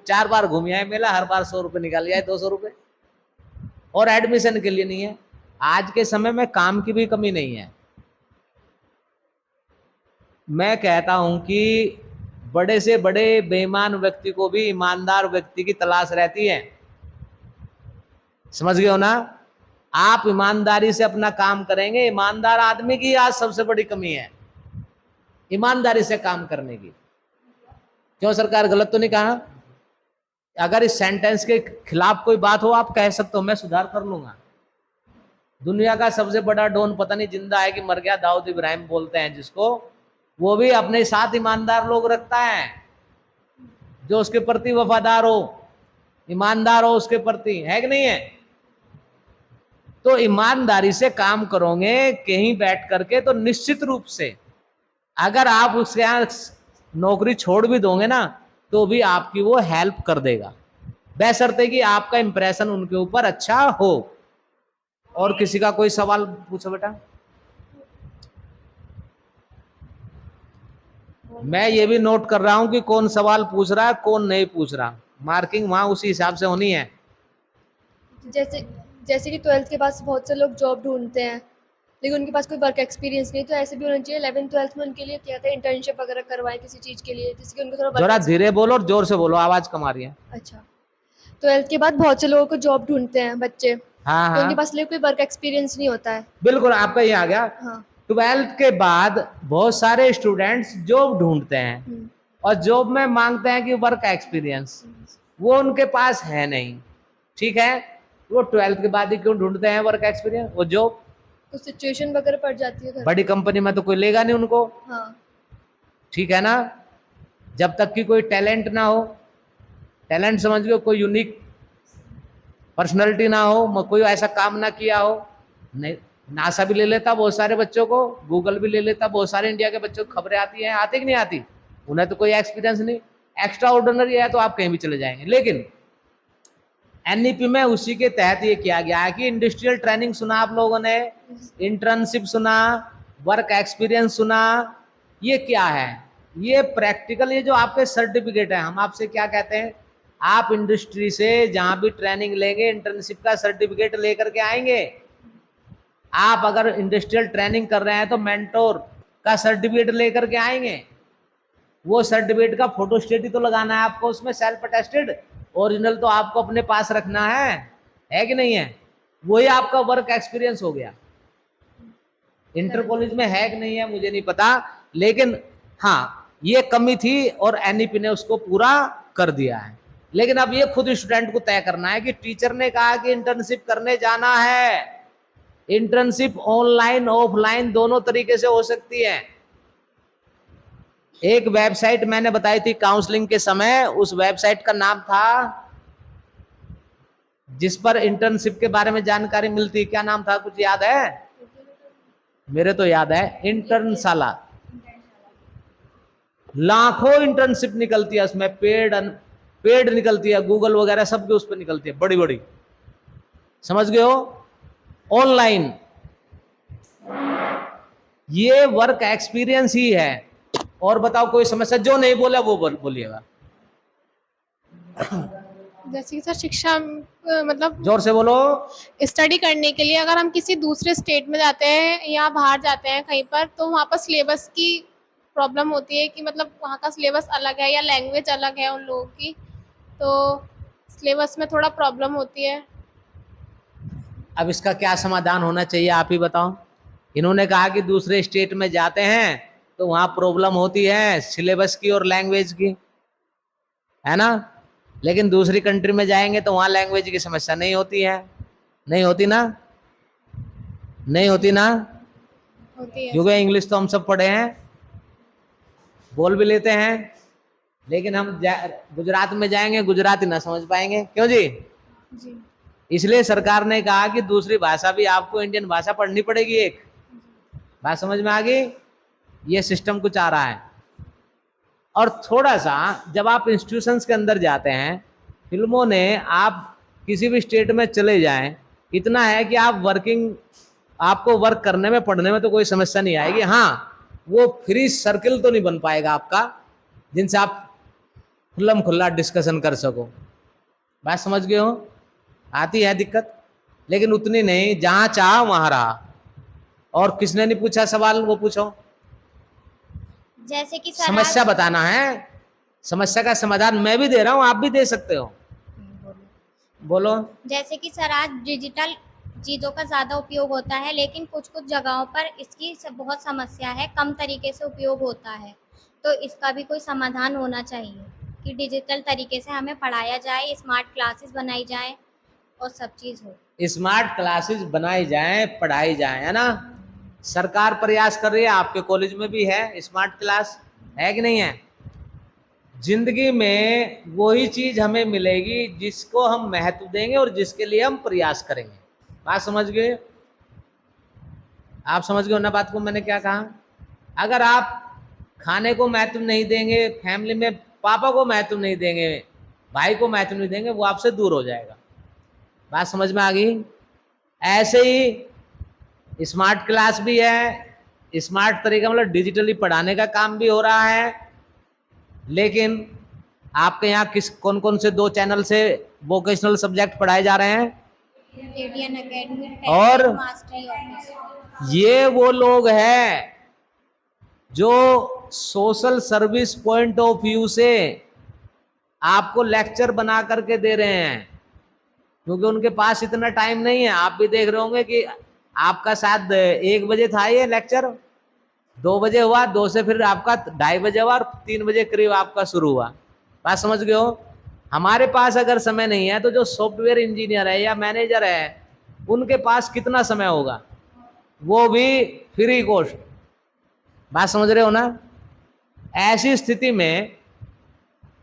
4 बार घूम आए मेला, हर बार 100 रुपये निकाल आए, 200 रुपये, और एडमिशन के लिए नहीं है। आज के समय में काम की भी कमी नहीं है। मैं कहता हूं कि बड़े से बड़े बेईमान व्यक्ति को भी ईमानदार व्यक्ति की तलाश रहती है, समझ गए हो ना? आप ईमानदारी से अपना काम करेंगे, ईमानदार आदमी की आज सबसे बड़ी कमी है, ईमानदारी से काम करने की। क्यों सरकार, गलत तो नहीं कहा? अगर इस सेंटेंस के खिलाफ कोई बात हो आप कह सकते हो, मैं सुधार कर लूंगा। दुनिया का सबसे बड़ा डॉन पता नहीं जिंदा है कि मर गया, दाऊद इब्राहिम बोलते हैं जिसको, वो भी अपने साथ ईमानदार लोग रखता है, जो उसके प्रति वफादार हो, ईमानदार हो उसके प्रति, है कि नहीं है? तो ईमानदारी से काम करोगे कहीं बैठ करके तो निश्चित रूप से अगर आप उसके यहाँ नौकरी छोड़ भी दोगे ना तो भी आपकी वो हेल्प कर देगा, बशर्ते कि आपका इंप्रेशन उनके ऊपर अच्छा हो। और किसी का कोई सवाल पूछो बेटा। मैं ये भी नोट कर रहा हूं कि कौन सवाल पूछ रहा है कौन नहीं पूछ रहा, मार्किंग वहां उसी हिसाब से होनी है। जैसे कि 12th के पास बहुत से लोग जॉब ढूंढते हैं लेकिन उनके पास कोई वर्क एक्सपीरियंस नहीं, तो ऐसे भी होना चाहिए 11th 12th में उनके लिए क्या था इंटर्नशिप वगैरह करवाएं किसी चीज़ के लिए, जिससे कि उनको थोड़ा जरा धीरे बोलो और जोर से बोलो, आवाज कम आ रही है। अच्छा, 12th के बाद बहुत से लोगों को जॉब ढूंढते हैं बच्चे, हाँ तो हाँ उनके पास लिए कोई वर्क एक्सपीरियंस नहीं होता है। बिल्कुल, आपका ये आ गया। हाँ 12th के बाद बहुत सारे स्टूडेंट्स जॉब ढूंढते हैं और जॉब में मांगते हैं कि वर्क एक्सपीरियंस, वो उनके पास है नहीं, ठीक है? वो 12th के बाद ही क्यों ढूंढते हैं वर्क एक्सपीरियंस? वो जॉब तो सिचुएशन वगैरह पड़ जाती है घर। बड़ी कंपनी में तो कोई लेगा नहीं उनको, हाँ ठीक है ना? जब तक कि कोई टैलेंट ना हो, टैलेंट समझ गए, कोई यूनिक पर्सनैलिटी ना हो, कोई ऐसा काम ना किया हो। नहीं, नासा भी ले लेता बहुत सारे बच्चों को, गूगल भी ले लेता बहुत सारे इंडिया के बच्चों को, खबरें आती हैं, आती कि नहीं आती? उन्हें तो कोई एक्सपीरियंस नहीं, एक्स्ट्रा ऑर्डिनरी है तो आप कहीं भी चले जाएंगे। लेकिन एनईपी में उसी के तहत ये किया गया है कि इंडस्ट्रियल ट्रेनिंग सुना आप लोगों ने, इंटर्नशिप सुना, वर्क एक्सपीरियंस सुना, ये क्या है? ये प्रैक्टिकल, ये जो आपके सर्टिफिकेट है, हम आपसे क्या कहते हैं, आप इंडस्ट्री से जहां भी ट्रेनिंग लेंगे इंटर्नशिप का सर्टिफिकेट लेकर के आएंगे। आप अगर इंडस्ट्रियल ट्रेनिंग कर रहे हैं तो मेंटोर का सर्टिफिकेट लेकर के आएंगे। वो सर्टिफिकेट का फोटोस्टेट ही तो लगाना है आपको, उसमें सेल्फ अटेस्टेड, ओरिजिनल तो आपको अपने पास रखना है कि नहीं है? वही आपका वर्क एक्सपीरियंस हो गया। इंटर कॉलेज में है कि नहीं है मुझे नहीं पता, लेकिन हाँ ये कमी थी और एनईपी ने उसको पूरा कर दिया है। लेकिन अब ये खुद स्टूडेंट को तय करना है कि टीचर ने कहा कि इंटर्नशिप करने जाना है। इंटर्नशिप ऑनलाइन ऑफलाइन दोनों तरीके से हो सकती है। एक वेबसाइट मैंने बताई थी काउंसलिंग के समय, उस वेबसाइट का नाम था जिस पर इंटर्नशिप के बारे में जानकारी मिलती, क्या नाम था, कुछ याद है? मेरे तो याद है, इंटर्नशाला। लाखों इंटर्नशिप निकलती है उसमें, पेड निकलती है, गूगल वगैरह सब के उस पर निकलती है, बड़ी बड़ी, समझ गए हो? ऑनलाइन ये वर्क एक्सपीरियंस ही है। और बताओ कोई समस्या? जो नहीं बोला वो बोलिएगा। जैसे कि सर शिक्षा मतलब जोर से बोलो। स्टडी करने के लिए अगर हम किसी दूसरे स्टेट में जाते हैं या बाहर जाते हैं कहीं पर, तो वहाँ पर सिलेबस की प्रॉब्लम होती है कि मतलब वहाँ का सिलेबस अलग है या लैंग्वेज अलग है उन लोगों की, तो सिलेबस में थोड़ा प्रॉब्लम होती है। अब इसका क्या समाधान होना चाहिए आप ही बताओ। इन्होंने कहा कि दूसरे स्टेट में जाते हैं तो वहाँ प्रॉब्लम होती है सिलेबस की और लैंग्वेज की, है ना? लेकिन दूसरी कंट्री में जाएंगे तो वहाँ लैंग्वेज की समस्या नहीं होती है। नहीं होती ना? नहीं होती ना? होती है क्योंकि इंग्लिश तो हम सब पढ़े हैं। बोल भी लेते हैं, लेकिन हम गुजरात में जाएंगे गुजराती ना समझ पाएंगे, क्यों जी? जी। इसलिए सरकार ने कहा कि दूसरी भाषा भी आपको इंडियन भाषा पढ़नी पड़ेगी। एक बात समझ में आ गई? ये सिस्टम कुछ आ रहा है। और थोड़ा सा जब आप इंस्टीट्यूशंस के अंदर जाते हैं, फिल्मों ने, आप किसी भी स्टेट में चले जाएं, इतना है कि आपको वर्क करने में, पढ़ने में तो कोई समस्या नहीं आएगी। हाँ, वो फ्री सर्किल तो नहीं बन पाएगा आपका जिनसे आप खुल्लम खुल्ला डिस्कशन कर सको। बात समझ गए हो? आती है दिक्कत, लेकिन उतनी नहीं, जहां चाह वहां रहा। और किसने नहीं पूछा सवाल, वो पूछो। जैसे कि समस्या बताना है, समस्या का समाधान मैं भी दे रहा हूं, आप भी दे सकते हो। बोलो। जैसे कि सर आज डिजिटल चीज़ों का ज़्यादा उपयोग होता है, लेकिन कुछ कुछ जगहों पर इसकी बहुत समस्या है, कम तरीके से उपयोग होता है। तो इसका भी कोई समाधान होना चाहिए कि डिजिटल तरीके से हमें पढ़ाया जाए, स्मार्ट क्लासेस बनाई जाए और सब चीज़ हो। स्मार्ट क्लासेस बनाई जाएं, पढ़ाई जाए, है ना? सरकार प्रयास कर रही है, आपके कॉलेज में भी है स्मार्ट क्लास, है कि नहीं है? जिंदगी में वही चीज हमें मिलेगी जिसको हम महत्व देंगे और जिसके लिए हम प्रयास करेंगे। बात समझ गए? आप समझ गए ना बात को मैंने क्या कहा? अगर आप खाने को महत्व नहीं देंगे, फैमिली में पापा को महत्व नहीं देंगे, भाई को महत्व नहीं देंगे, वो आपसे दूर हो जाएगा। बात समझ में आ गई? ऐसे ही स्मार्ट क्लास भी है, स्मार्ट तरीका मतलब डिजिटली पढ़ाने का काम भी हो रहा है। लेकिन आपके यहाँ कौन कौन से 2 चैनल से वोकेशनल सब्जेक्ट पढ़ाए जा रहे हैं? इंडियन एकेडमी और मास्टरी ऑफिस। ये वो लोग हैं जो social service point of view से आपको लेक्चर बना करके दे रहे हैं, क्योंकि उनके पास इतना टाइम नहीं है। आप भी देख रहे होंगे कि आपका शायद 1 बजे था ये लेक्चर, 2 बजे हुआ, 2 से फिर आपका 2:30 बजे हुआ और 3 बजे करीब आपका शुरू हुआ। बात समझ गए हो? हमारे पास अगर समय नहीं है तो जो सॉफ्टवेयर इंजीनियर है या मैनेजर है, उनके पास कितना समय होगा, वो भी फ्री कॉस्ट। बात समझ रहे हो ना? ऐसी स्थिति में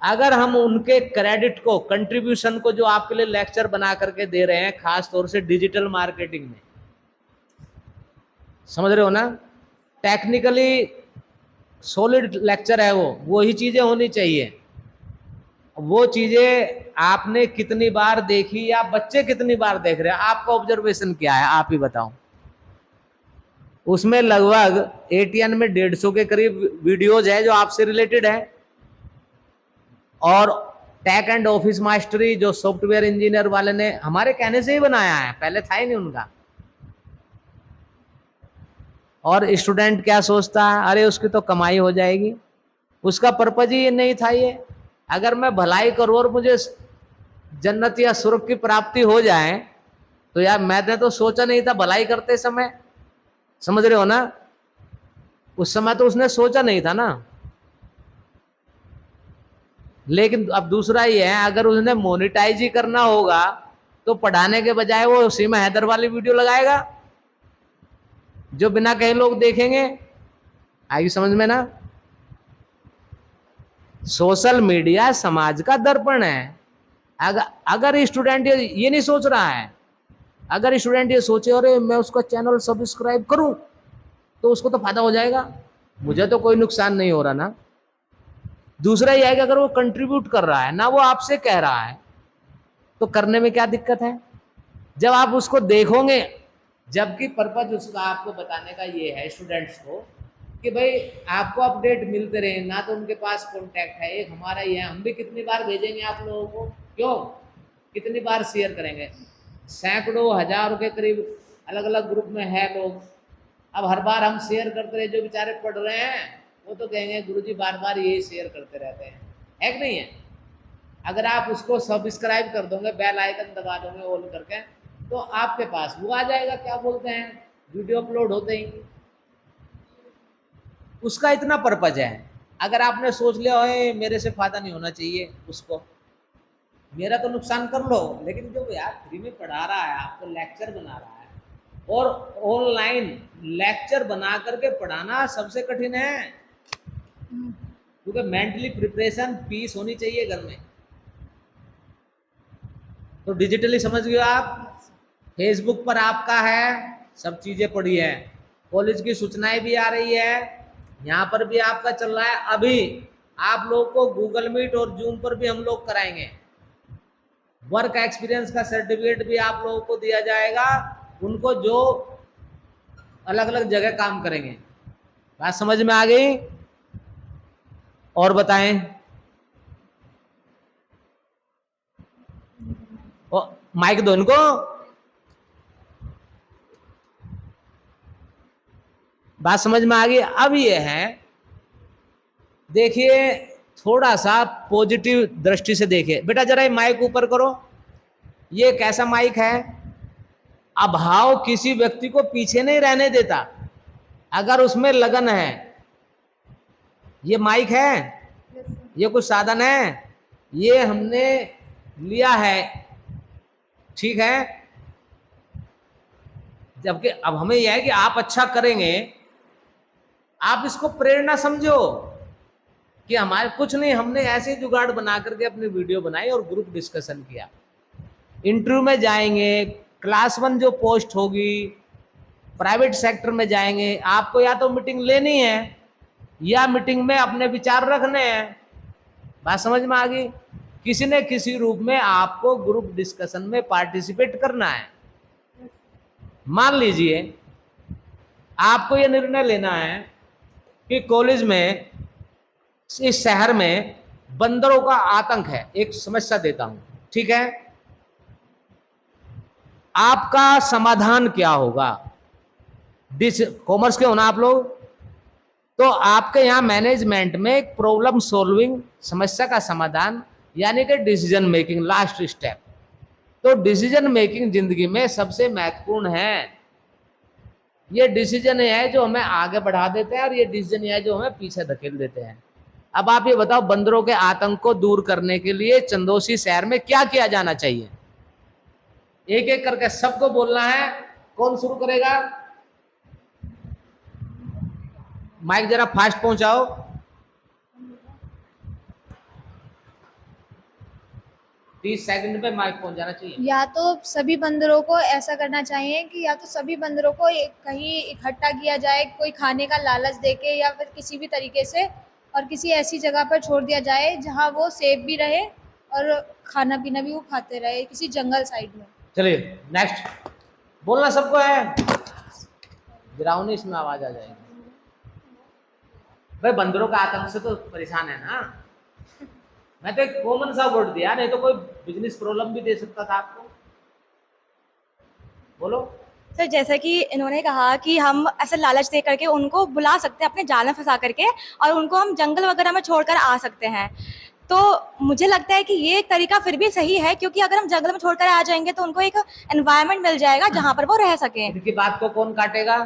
अगर हम उनके क्रेडिट को, कंट्रीब्यूशन को, जो आपके लिए लेक्चर बना करके दे रहे हैं, खास तौर से डिजिटल मार्केटिंग में, समझ रहे हो ना, टेक्निकली सॉलिड लेक्चर है, वो वही चीजें होनी चाहिए। वो चीजें आपने कितनी बार देखी या बच्चे कितनी बार देख रहे हैं, आपका ऑब्जर्वेशन क्या है, आप ही बताओ। उसमें लगभग ATN में 150 के करीब वीडियोज है जो आपसे रिलेटेड है। और टेक एंड ऑफिस मास्टरी जो सॉफ्टवेयर इंजीनियर वाले ने हमारे कहने से ही बनाया है, पहले था ही नहीं उनका। और स्टूडेंट क्या सोचता है, अरे उसकी तो कमाई हो जाएगी, उसका पर्पज ही नहीं था ये। अगर मैं भलाई करूं और मुझे जन्नत या स्वर्ग की प्राप्ति हो जाए तो यार मैंने तो सोचा नहीं था भलाई करते समय, समझ रहे हो ना? उस समय तो उसने सोचा नहीं था ना। लेकिन अब दूसरा ये है, अगर उसने मोनेटाइज ही करना होगा तो पढ़ाने के बजाय वो सीमा हैदर वाली वीडियो लगाएगा जो बिना कहीं लोग देखेंगे। आएगी समझ में ना? सोशल मीडिया समाज का दर्पण है। अगर स्टूडेंट ये नहीं सोच रहा है, अगर स्टूडेंट ये सोचे अरे मैं उसका चैनल सब्सक्राइब करूं तो उसको तो फायदा हो जाएगा, मुझे तो कोई नुकसान नहीं हो रहा ना। दूसरा ये है कि अगर वो कंट्रीब्यूट कर रहा है ना, वो आपसे कह रहा है, तो करने में क्या दिक्कत है जब आप उसको देखोगे। जबकि पर्पज उसका आपको बताने का ये है स्टूडेंट्स को कि भाई आपको अपडेट मिलते रहे ना, तो उनके पास कॉन्टैक्ट है, एक हमारा ही है, हम भी कितनी बार भेजेंगे आप लोगों को, क्यों कितनी बार शेयर करेंगे। सैकड़ों हजारों के करीब अलग अलग ग्रुप में है लोग। अब हर बार हम शेयर करते रहे, जो बेचारे पढ़ रहे हैं वो तो कहेंगे गुरुजी बार बार यही शेयर करते रहते हैं, है कि नहीं है? अगर आप उसको सब्सक्राइब कर दोगे, बेल आइकन दबा दोगे ऑल करके, तो आपके पास वो आ जाएगा, क्या बोलते हैं, वीडियो अपलोड होते ही। उसका इतना पर्पज है। अगर आपने सोच लिया है मेरे से फायदा नहीं होना चाहिए, उसको मेरा तो नुकसान कर लो, लेकिन जो यार फ्री में पढ़ा रहा है, आपको लेक्चर बना रहा है, और ऑनलाइन लेक्चर बना करके पढ़ाना सबसे कठिन है। क्योंकि मेंटली प्रिपरेशन पीस होनी चाहिए घर में। तो डिजिटली समझ गए आप, फेसबुक पर आपका है, सब चीजें पड़ी है, कॉलेज की सूचनाएं भी आ रही है, यहाँ पर भी आपका चल रहा है। अभी आप लोग को गूगल मीट और जूम पर भी हम लोग कराएंगे। वर्क एक्सपीरियंस का सर्टिफिकेट भी आप लोगों को दिया जाएगा, उनको जो अलग अलग जगह काम करेंगे। बात समझ में आ गई? और बताएं। ओ, माइक दो इनको। बात समझ में आ गई? अब ये है, देखिए थोड़ा सा पॉजिटिव दृष्टि से देखिए। बेटा जरा ये माइक ऊपर करो। ये कैसा माइक है? अभाव किसी व्यक्ति को पीछे नहीं रहने देता अगर उसमें लगन है। ये माइक है, ये कुछ साधन है, ये हमने लिया है, ठीक है। जबकि अब हमें यह है कि आप अच्छा करेंगे, आप इसको प्रेरणा समझो कि हमारे कुछ नहीं, हमने ऐसे जुगाड़ बना करके अपनी वीडियो बनाई और ग्रुप डिस्कशन किया। इंटरव्यू में जाएंगे, क्लास 1 जो पोस्ट होगी, प्राइवेट सेक्टर में जाएंगे, आपको या तो मीटिंग लेनी है या मीटिंग में अपने विचार रखने हैं। बात समझ में आ गई? किसी न किसी रूप में आपको ग्रुप डिस्कशन में पार्टिसिपेट करना है। मान लीजिए आपको यह निर्णय लेना है कि कॉलेज में, इस शहर में बंदरों का आतंक है। एक समस्या देता हूं, ठीक है। आपका समाधान क्या होगा? कॉमर्स के हो ना आप लोग, तो आपके यहां मैनेजमेंट में एक प्रॉब्लम सॉल्विंग, समस्या का समाधान, यानी कि डिसीजन मेकिंग लास्ट स्टेप। तो डिसीजन मेकिंग जिंदगी में सबसे महत्वपूर्ण है। ये डिसीजन है जो हमें आगे बढ़ा देते हैं और ये डिसीजन है जो हमें पीछे धकेल देते हैं। अब आप ये बताओ, बंदरों के आतंक को दूर करने के लिए चंदौसी शहर में क्या किया जाना चाहिए? एक एक करके सबको बोलना है। कौन शुरू करेगा? माइक जरा फास्ट पहुंचाओ। तीस सेकंड पे माइक पहुंच जाना चाहिए। या तो सभी बंदरों को ऐसा करना चाहिए कि या तो सभी बंदरों को कहीं इकट्ठा किया जाए, कोई खाने का लालच देके या फिर किसी भी तरीके से, और किसी ऐसी जगह पर छोड़ दिया जाए जहां वो सेफ भी रहे और खाना पीना भी वो खाते रहे, किसी जंगल साइड में। चलिए नेक्स्ट, बोलना सबको है। गिराओ इसमें आवाज आ जाएगी। भाई बंदरों का आतंक से तो परेशान है ना। मैं तो एक कॉमन सा वर्ड दिया, नहीं तो कोई बिजनेस प्रॉब्लम भी दे सकता था आपको। बोलो सर, जैसा कि इन्होंने कहा कि हम ऐसे लालच दे करके उनको बुला सकते हैं अपने जाल में फंसा करके, और उनको हम जंगल वगैरह में छोड़कर आ सकते हैं। तो मुझे लगता है कि ये एक तरीका फिर भी सही है, क्योंकि अगर हम जंगल में छोड़कर आ जाएंगे तो उनको एक एनवायरनमेंट मिल जाएगा जहाँ पर वो रह सकें। इनकी बात को कौन काटेगा?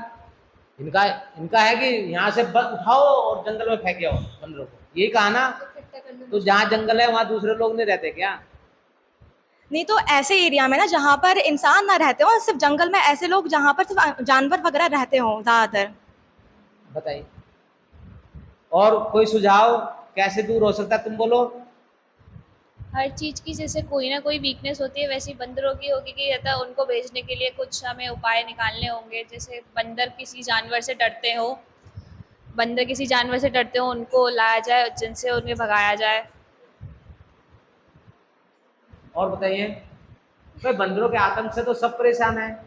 इनका है कि यहाँ से उठाओ और जंगल में फेंके आओ बंदरों को, यही कहा ना। तो जहाँ जंगल है वहाँ दूसरे लोग नहीं रहते क्या? नहीं, तो ऐसे एरिया में ना जहाँ पर इंसान ना रहते हो, सिर्फ जंगल में ऐसे लोग जहाँ पर सिर्फ जानवर वगैरह रहते हो ज़्यादातर। बताइए और कोई सुझाव कैसे दूर हो सकता है, तुम बोलो। हर चीज़ की जैसे कोई ना कोई वीकनेस होती है, वैसी बंदरों की होगी कि या उनको भेजने के लिए कुछ हमें उपाय निकालने होंगे। जैसे बंदर किसी जानवर से डरते हो, उनको लाया जाए, जिनसे उन्हें भगाया जाए। और बताइए। भाई बंदरों के आतंक से तो सब परेशान है,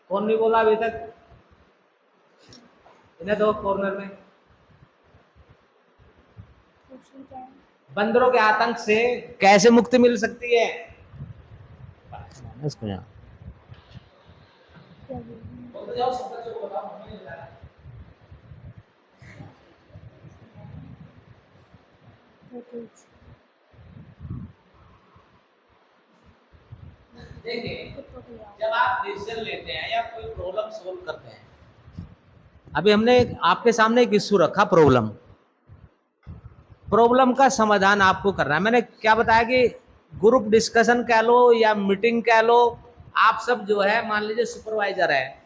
कौन नहीं बोला अभी तक? इन्हें दो कॉर्नर में। बंदरों के आतंक से कैसे मुक्ति मिल सकती है? इसको यहाँ देखिए, जब आप डिसीजन लेते हैं या कोई प्रॉब्लम सोल्व करते हैं, अभी हमने आपके सामने एक इश्यू रखा, प्रॉब्लम का समाधान आपको करना है। मैंने क्या बताया कि ग्रुप डिस्कशन कह लो या मीटिंग कह लो, आप सब जो है मान लीजिए सुपरवाइजर है,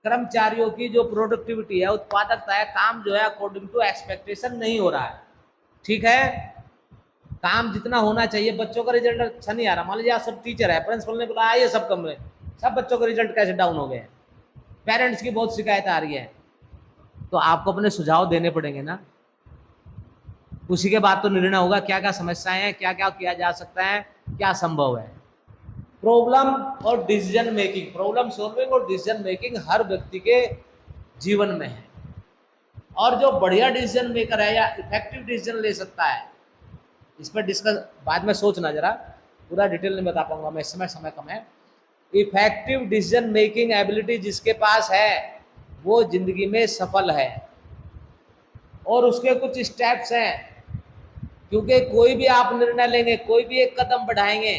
कर्मचारियों की जो प्रोडक्टिविटी है, उत्पादकता है, काम जो है अकॉर्डिंग टू एक्सपेक्टेशन नहीं हो रहा है। ठीक है, काम जितना होना चाहिए, बच्चों का रिजल्ट अच्छा नहीं आ रहा। मान लीजिए आप सब टीचर है, प्रिंसिपल ने बोला आइए सब कमरे, सब बच्चों के रिजल्ट कैसे डाउन हो गए, पेरेंट्स की बहुत शिकायत आ रही है, तो आपको अपने सुझाव देने पड़ेंगे ना। उसी के बाद तो निर्णय होगा क्या क्या समस्याएं हैं, क्या क्या किया जा सकता है, क्या संभव है। प्रॉब्लम और डिसीजन मेकिंग, प्रॉब्लम सॉल्विंग और डिसीजन मेकिंग हर व्यक्ति के जीवन में है, और जो बढ़िया डिसीजन मेकर है या इफेक्टिव डिसीजन ले सकता है, इस पर डिस्कस बाद में सोचना, जरा पूरा डिटेल नहीं बता पाऊंगा मैं, इस समय कम है। इफेक्टिव डिसीजन मेकिंग एबिलिटी जिसके पास है वो जिंदगी में सफल है, और उसके कुछ स्टेप्स हैं, क्योंकि कोई भी आप निर्णय लेंगे, कोई भी एक कदम बढ़ाएंगे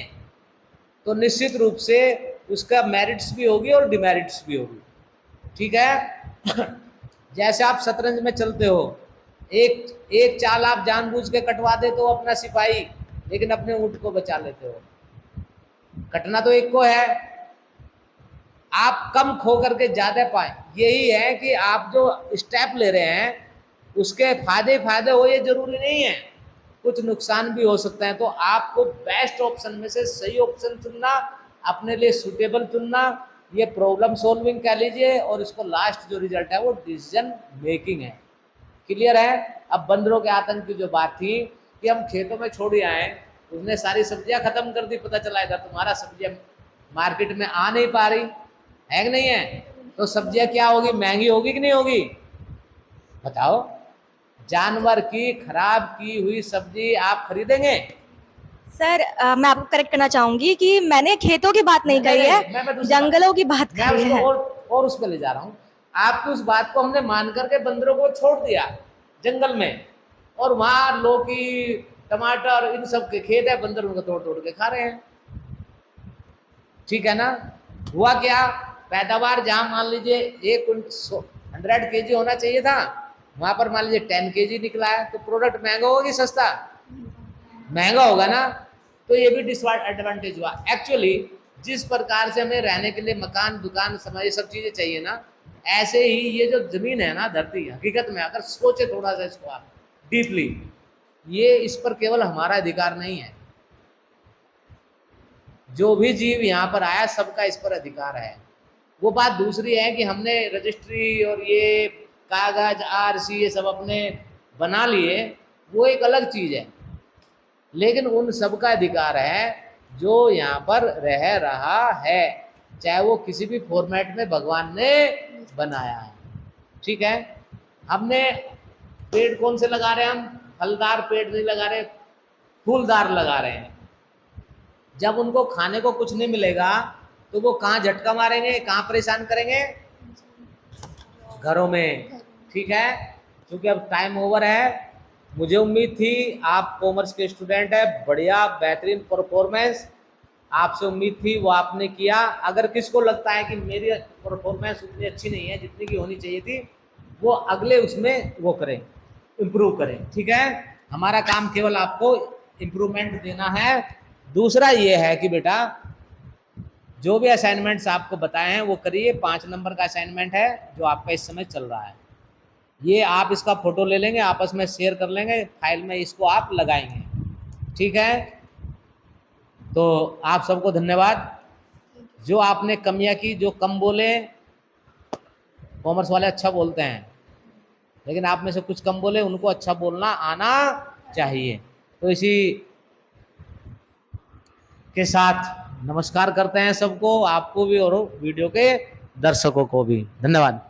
तो निश्चित रूप से उसका मेरिट्स भी होगी और डिमेरिट्स भी होगी। ठीक है, जैसे आप शतरंज में चलते हो, एक चाल आप जानबूझ के कटवा दे तो अपना सिपाही, लेकिन अपने ऊंट को बचा लेते हो। कटना तो एक को है, आप कम खो करके ज्यादा पाए। यही है कि आप जो स्टेप ले रहे हैं उसके फायदे हो, ये जरूरी नहीं है, कुछ नुकसान भी हो सकते हैं। तो आपको बेस्ट ऑप्शन में से सही ऑप्शन चुनना, अपने लिए सूटेबल चुनना, ये प्रॉब्लम सॉल्विंग कह लीजिए, और इसको लास्ट जो रिजल्ट है वो डिसीजन मेकिंग है। क्लियर है। अब बंदरों के आतंक की जो बात थी कि हम खेतों में छोड़ आए, उसने सारी सब्जियां खत्म कर दी, पता चला था तुम्हारा सब्जियां मार्केट में आ नहीं पा रही है कि नहीं है, तो सब्जियां क्या होगी, महंगी होगी कि नहीं होगी, बताओ। जानवर की खराब की हुई सब्जी आप खरीदेंगे? सर मैं आपको करेक्ट करना चाहूंगी कि मैंने खेतों की बात नहीं कही है, जंगलों की बात कही है। और उस पर ले जा रहा हूँ। आपकी उस बात को हमने मान करके बंदरों को छोड़ दिया जंगल में, और वहां लौकी, टमाटर, इन सब के खेत है, बंदर उनको तोड़ तोड़ के खा रहे हैं। ठीक है ना। हुआ क्या, पैदावार जहां मान लीजिए 100 kg होना चाहिए था, वहां पर मान लीजिए 10 kg निकला है, तो प्रोडक्ट महंगा होगा कि सस्ता? महंगा होगा ना। तो ये भी डिसएडवांटेज हुआ। एक्चुअली जिस प्रकार से हमें रहने के लिए मकान, दुकान, समय, ये सब चीजें चाहिए ना, ऐसे ही ये जो जमीन है ना, धरती, हकीकत में अगर सोचे थोड़ा सा इसको आप डीपली, ये इस पर केवल हमारा अधिकार नहीं है, जो भी जीव यहाँ पर आया सबका इस पर अधिकार है। वो बात दूसरी है कि हमने रजिस्ट्री और ये कागज, आरसी, ये सब अपने बना लिए, वो एक अलग चीज है, लेकिन उन सब का अधिकार है जो यहाँ पर रह रहा है, चाहे वो किसी भी फॉर्मेट में भगवान ने बनाया है। ठीक है। हमने पेड़ कौन से लगा रहे हैं, हम फलदार पेड़ नहीं लगा रहे, फूलदार लगा रहे हैं। जब उनको खाने को कुछ नहीं मिलेगा तो वो कहाँ झटका मारेंगे, कहाँ परेशान करेंगे, घरों में। ठीक है। क्योंकि अब टाइम ओवर है। मुझे उम्मीद थी आप कॉमर्स के स्टूडेंट है, बढ़िया बेहतरीन परफॉर्मेंस आपसे उम्मीद थी, वो आपने किया। अगर किसको लगता है कि मेरी परफॉर्मेंस उतनी अच्छी नहीं है जितनी की होनी चाहिए थी, वो अगले उसमें वो करें, इम्प्रूव करें। ठीक है। हमारा काम केवल आपको इम्प्रूवमेंट देना है। दूसरा ये है कि बेटा जो भी असाइनमेंट्स आपको बताए हैं वो करिए। 5 नंबर का असाइनमेंट है जो आपका इस समय चल रहा है, ये आप इसका फोटो ले लेंगे, आपस में शेयर कर लेंगे, फाइल में इसको आप लगाएंगे। ठीक है। तो आप सबको धन्यवाद। जो आपने कमियां की, जो कम बोले, कॉमर्स वाले अच्छा बोलते हैं, लेकिन आप में से कुछ कम बोले, उनको अच्छा बोलना आना चाहिए। तो इसी के साथ नमस्कार करते हैं सबको, आपको भी और वीडियो के दर्शकों को भी धन्यवाद।